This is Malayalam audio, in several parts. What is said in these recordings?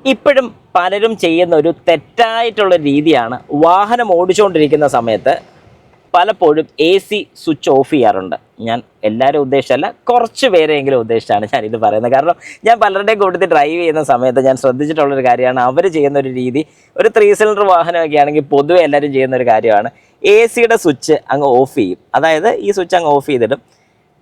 ഇപ്പോഴും പലരും ചെയ്യുന്ന ഒരു തെറ്റായിട്ടുള്ള രീതിയാണ് വാഹനം ഓടിച്ചുകൊണ്ടിരിക്കുന്ന സമയത്ത് പലപ്പോഴും എ സി സ്വിച്ച് ഓഫ് ചെയ്യാറുണ്ട്. ഞാൻ എല്ലാവരും ഉദ്ദേശിച്ചല്ല, കുറച്ച് പേരെങ്കിലും ഉദ്ദേശിച്ചാണ് ഞാനിത് പറയുന്നത്. കാരണം ഞാൻ പലരുടെയും കൂട്ടത്തിൽ ഡ്രൈവ് ചെയ്യുന്ന സമയത്ത് ഞാൻ ശ്രദ്ധിച്ചിട്ടുള്ളൊരു കാര്യമാണ്, അവർ ചെയ്യുന്ന ഒരു രീതി. ഒരു 3 സിലിണ്ടർ വാഹനമൊക്കെ ആണെങ്കിൽ പൊതുവെ എല്ലാവരും ചെയ്യുന്ന ഒരു കാര്യമാണ് എ സിയുടെ സ്വിച്ച് അങ്ങ് ഓഫ് ചെയ്യും. അതായത് ഈ സ്വിച്ച് അങ്ങ് ഓഫ് ചെയ്തിടും.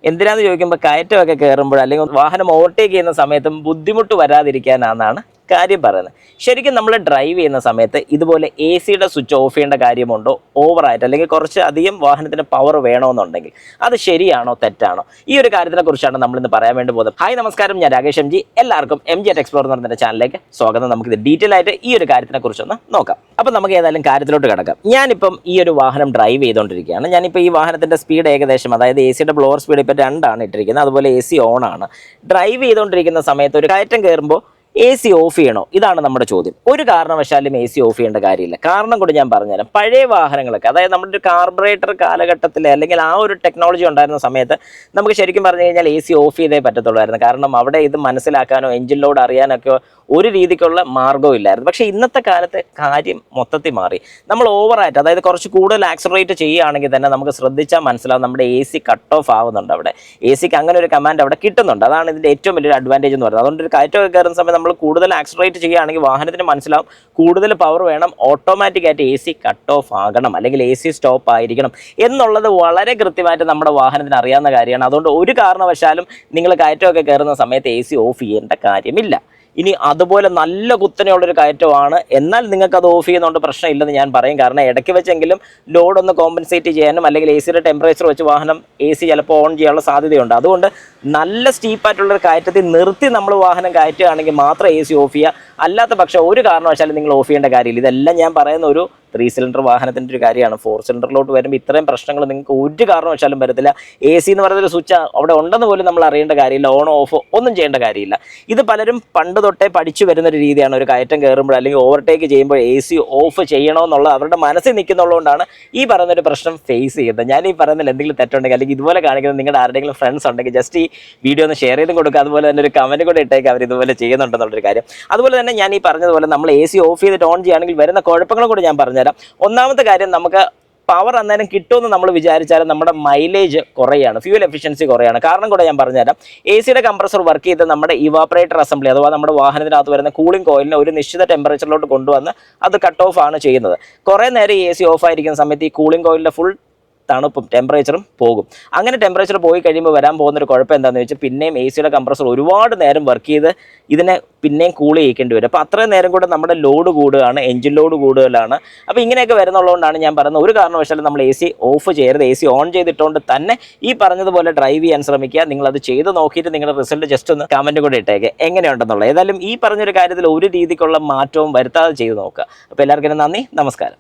എന്തിനാന്ന് ചോദിക്കുമ്പോൾ കയറ്റമൊക്കെ കയറുമ്പോൾ അല്ലെങ്കിൽ വാഹനം ഓവർടേക്ക് ചെയ്യുന്ന സമയത്തും ബുദ്ധിമുട്ട് വരാതിരിക്കാനാണെന്നാണ് കാര്യം പറയുന്നത്. ശരിക്കും നമ്മൾ ഡ്രൈവ് ചെയ്യുന്ന സമയത്ത് ഇതുപോലെ എ സിയുടെ സ്വിച്ച് ഓഫ് ചെയ്യേണ്ട കാര്യമുണ്ടോ? ഓവറായിട്ട് അല്ലെങ്കിൽ കുറച്ച് അധികം വാഹനത്തിന് പവർ വേണമെന്നുണ്ടെങ്കിൽ അത് ശരിയാണോ തെറ്റാണോ? ഈ ഒരു കാര്യത്തിനെ കുറിച്ചാണ് നമ്മളിന്ന് പറയാൻ വേണ്ടി പോകുന്നത്. ഹായ് നമസ്കാരം, ഞാൻ രാകേഷ് എം ജി. എല്ലാവർക്കും എം ജി അറ്റ് എക്സ്പ്ലോർ എന്ന് പറഞ്ഞ ചാനലിലേക്ക് സ്വാഗതം. നമുക്കിത് ഡീറ്റെയിൽ ആയിട്ട് ഈ ഒരു കാര്യത്തിനെ കുറിച്ചൊന്ന് നോക്കാം. അപ്പം നമുക്ക് ഏതായാലും കാര്യത്തിലോട്ട് കിടക്കാം. ഞാനിപ്പം ഈ ഒരു വാഹനം ഡ്രൈവ് ചെയ്തുകൊണ്ടിരിക്കുകയാണ്. ഞാനിപ്പോൾ ഈ വാഹനത്തിൻ്റെ സ്പീഡ് ഏകദേശം, അതായത് എ സിയുടെ ബ്ലോവർ സ്പീഡ് ഇപ്പോൾ 2 ഇട്ടിരിക്കുന്നത്, അതുപോലെ എ സി ഓൺ ആണ്. ഡ്രൈവ് ചെയ്തുകൊണ്ടിരിക്കുന്ന സമയത്ത് ഒരു കയറ്റം കയറുമ്പോൾ എ സി ഓഫ് ചെയ്യണോ? ഇതാണ് നമ്മുടെ ചോദ്യം. ഒരു കാരണവശാലും എ സി ഓഫ് ചെയ്യേണ്ട കാര്യമില്ല. കാരണം കൂടി ഞാൻ പറഞ്ഞുതരാം. പഴയ വാഹനങ്ങളൊക്കെ, അതായത് നമ്മുടെ ഒരു കാർബറേറ്റർ കാലഘട്ടത്തിൽ അല്ലെങ്കിൽ ആ ഒരു ടെക്നോളജി ഉണ്ടായിരുന്ന സമയത്ത് നമുക്ക് ശരിക്കും പറഞ്ഞു കഴിഞ്ഞാൽ എ സി ഓഫ് ചെയ്തേ പറ്റത്തുള്ളായിരുന്നു. കാരണം അവിടെ ഇത് മനസ്സിലാക്കാനോ എഞ്ചിൻ ലോഡ് അറിയാനൊക്കെ ഒരു രീതിക്കുള്ള മാർഗ്ഗവും ഇല്ലായിരുന്നു. പക്ഷേ ഇന്നത്തെ കാലത്ത് കാര്യം മൊത്തത്തിൽ മാറി. നമ്മൾ ഓവറായിട്ട്, അതായത് കുറച്ച് കൂടുതൽ ആക്സലറേറ്റ് ചെയ്യുകയാണെങ്കിൽ തന്നെ നമുക്ക് ശ്രദ്ധിച്ചാൽ മനസ്സിലാവും നമ്മുടെ എ സി കട്ട് ഓഫ് ആവുന്നുണ്ട്. അവിടെ എ സിക്ക് അങ്ങനെ ഒരു കമാൻഡ് അവിടെ കിട്ടുന്നുണ്ട്. അതാണ് ഇതിൻ്റെ ഏറ്റവും വലിയൊരു അഡ്വാൻറ്റേജ് എന്ന് പറയുന്നത്. അതുകൊണ്ട് ഒരു കയറ്റമൊക്കെ കയറുന്ന സമയത്ത് നമ്മൾ കൂടുതൽ ആക്സലറേറ്റ് ചെയ്യുകയാണെങ്കിൽ വാഹനത്തിന് മനസ്സിലാവും കൂടുതൽ പവർ വേണം, ഓട്ടോമാറ്റിക്കായിട്ട് എ സി കട്ട് ഓഫ് ആകണം അല്ലെങ്കിൽ എ സി സ്റ്റോപ്പ് ആയിരിക്കണം എന്നുള്ളത് വളരെ കൃത്യമായിട്ട് നമ്മുടെ വാഹനത്തിന് അറിയാവുന്ന കാര്യമാണ്. അതുകൊണ്ട് ഒരു കാരണവശാലും നിങ്ങൾ കയറ്റമൊക്കെ കയറുന്ന സമയത്ത് എ സി ഓഫ് ചെയ്യേണ്ട കാര്യമില്ല. ഇനി അതുപോലെ നല്ല കുത്തനെയുള്ളൊരു കയറ്റമാണ്, എന്നാൽ നിങ്ങൾക്ക് അത് ഓഫ് ചെയ്യുന്നതുകൊണ്ട് പ്രശ്നമില്ലെന്ന് ഞാൻ പറയും. കാരണം ഇടയ്ക്ക് വെച്ചെങ്കിലും ലോഡൊന്ന് കോമ്പൻസേറ്റ് ചെയ്യാനും അല്ലെങ്കിൽ എ സിയുടെ ടെമ്പറേച്ചർ വെച്ച് വാഹനം എ സി ചിലപ്പോൾ ഓൺ ചെയ്യാനുള്ള സാധ്യതയുണ്ട്. അതുകൊണ്ട് നല്ല സ്റ്റീപ്പായിട്ടുള്ളൊരു കയറ്റത്തിൽ നിർത്തി നമ്മൾ വാഹനം കയറ്റുകയാണെങ്കിൽ മാത്രം എ സി ഓഫ് ചെയ്യുക. അല്ലാത്ത പക്ഷം ഒരു കാരണവശാലും നിങ്ങൾ ഓഫ് ചെയ്യേണ്ട കാര്യമില്ല. ഇതെല്ലാം ഞാൻ പറയുന്ന ഒരു 3 സിലിണ്ടർ വാഹനത്തിൻ്റെ ഒരു കാര്യമാണ്. 4 സിലിണ്ടറിലോട്ട് വരുമ്പോൾ ഇത്രയും പ്രശ്നങ്ങൾ നിങ്ങൾക്ക് ഒരു കാരണവശാലും വരത്തില്ല. എ സി എന്ന് പറയുന്നൊരു സ്വിച്ച് അവിടെ ഉണ്ടെന്ന് പോലും നമ്മൾ അറിയേണ്ട കാര്യമില്ല. ഓണോ ഓഫോ ഒന്നും ചെയ്യേണ്ട കാര്യമില്ല. ഇത് പലരും പണ്ട് തൊട്ടേ പഠിച്ചു വരുന്നൊരു രീതിയാണ്. ഒരു കയറ്റം കയറുമ്പോൾ അല്ലെങ്കിൽ ഓവർടേക്ക് ചെയ്യുമ്പോൾ എ സി ഓഫ് ചെയ്യണമെന്നുള്ളത് അവരുടെ മനസ്സിൽ നിൽക്കുന്നുള്ളതുകൊണ്ടാണ് ഈ പറയുന്നൊരു പ്രശ്നം ഫേസ് ചെയ്യുന്നത്. ഞാൻ ഈ പറയുന്നതിൽ എന്തെങ്കിലും തെറ്റുണ്ടെങ്കിൽ അല്ലെങ്കിൽ ഇതുപോലെ കാണിക്കുന്നത് നിങ്ങളുടെ ആരുടെയെങ്കിലും ഫ്രണ്ട്സ് ഉണ്ടെങ്കിൽ ജസ്റ്റ് ഈ വീഡിയോ ഒന്ന് ഷെയർ ചെയ്തും കൊടുക്കുക. അതുപോലെ തന്നെ ഒരു കമൻറ്റ് കൂടെ ഇട്ടേക്ക് അവർ ഇതുപോലെ ചെയ്യുന്നുണ്ടെന്നുള്ളൊരു കാര്യം. അതുപോലെ തന്നെ ഞാൻ ഈ പറഞ്ഞതുപോലെ നമ്മൾ എ സി ഓഫ് ചെയ്തിട്ട് ഓൺ ചെയ്യുകയാണെങ്കിൽ വരുന്ന കുഴപ്പങ്ങളും കൂടി ഞാൻ പറഞ്ഞുതരാം. ഒന്നാമത്തെ കാര്യം, നമുക്ക് പവർ അന്നേരം കിട്ടുമെന്ന് നമ്മൾ വിചാരിച്ചാലും നമ്മുടെ മൈലേജ് കുറയാണ്, ഫ്യൂൽ എഫിഷ്യൻസി കുറയാണ്. കാരണം കൂടെ ഞാൻ പറഞ്ഞുതരാം. എ സിയുടെ കംപ്രസർ വർക്ക് ചെയ്ത് നമ്മുടെ ഇവാപ്പറേറ്റർ അസംബ്ലി അഥവാ നമ്മുടെ വാഹനത്തിനകത്ത് വരുന്ന കൂളിംഗ് കോയിലിനെ ഒരു നിശ്ചിത ടെമ്പറേച്ചറിലോട്ട് കൊണ്ടുവന്ന് അത് കട്ട് ഓഫ് ആണ് ചെയ്യുന്നത്. കുറേ നേരം എ സി ഓഫ് ആയിരിക്കുന്ന സമയത്ത് ഈ കൂളിംഗ് കോയിലിൻ്റെ ഫുൾ തണുപ്പും ടെമ്പറേച്ചറും പോകും. അങ്ങനെ ടെമ്പറേച്ചർ പോയി കഴിയുമ്പോൾ വരാൻ പോകുന്നൊരു കുഴപ്പം എന്താണെന്ന് വെച്ചാൽ പിന്നെയും എ സിയുടെ കംപ്രസർ ഒരുപാട് നേരം വർക്ക് ചെയ്ത് ഇതിനെ പിന്നെയും കൂൾ ചെയ്യിക്കേണ്ടി വരും. അപ്പോൾ അത്രയും നേരം കൂടെ നമ്മുടെ ലോഡ് കൂടുകയാണ്, എഞ്ചിൻ ലോഡ് കൂടുതലാണ്. അപ്പോൾ ഇങ്ങനെയൊക്കെ വരുന്നുള്ളതുകൊണ്ടാണ് ഞാൻ പറയുന്നത് ഒരു കാരണവശാലും നമ്മൾ എ സി ഓഫ് ചെയ്യരുത്. എ സി ഓൺ ചെയ്തിട്ടുകൊണ്ട് തന്നെ ഈ പറഞ്ഞതുപോലെ ഡ്രൈവ് ചെയ്യാൻ ശ്രമിക്കുക. നിങ്ങളത് ചെയ്ത് നോക്കിയിട്ട് നിങ്ങളുടെ റിസൾട്ട് ജസ്റ്റ് ഒന്ന് കമൻറ്റ് കൂടെ ഇട്ടേക്ക് എങ്ങനെയുണ്ടെന്നുള്ളത്. ഏതായാലും ഈ പറഞ്ഞൊരു കാര്യത്തിൽ ഒരു രീതിക്കുള്ള മാറ്റവും വരുത്താതെ ചെയ്ത് നോക്കുക. അപ്പോൾ എല്ലാവർക്കും നന്ദി, നമസ്കാരം.